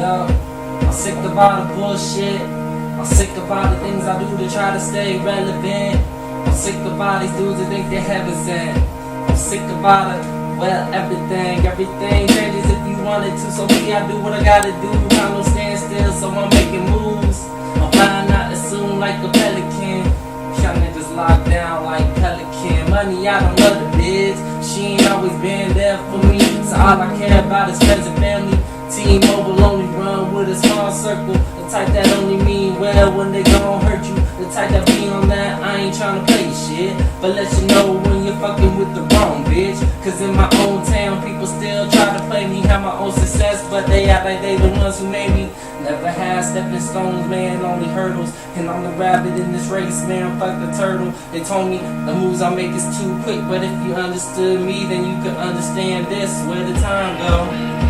Yo, I'm sick of all the bullshit. I'm sick of all the things I do to try to stay relevant. I'm sick of all these dudes that think they're heaven sent. I'm sick of all the, well, everything changes if you wanted to. So me, I do what I gotta do. I don't stand still, so I'm making moves. I'm flying out as soon like a pelican. Y'all niggas locked down like pelican. Money, I don't love the bitch. She ain't always been there for me. So all I care about is friends and family. T-Mobile only run with a small circle. The type that only mean well when they gon' hurt you. The type that be on that, I ain't tryna play shit, but let you know when you're fucking with the wrong bitch. Cause in my own town, people still try to play me. Have my own success, but they act like they the ones who made me. Never had stepping stones, man, only hurdles. And I'm the rabbit in this race, man, fuck the turtle. They told me the moves I make is too quick, but if you understood me, then you could understand this, where the time go.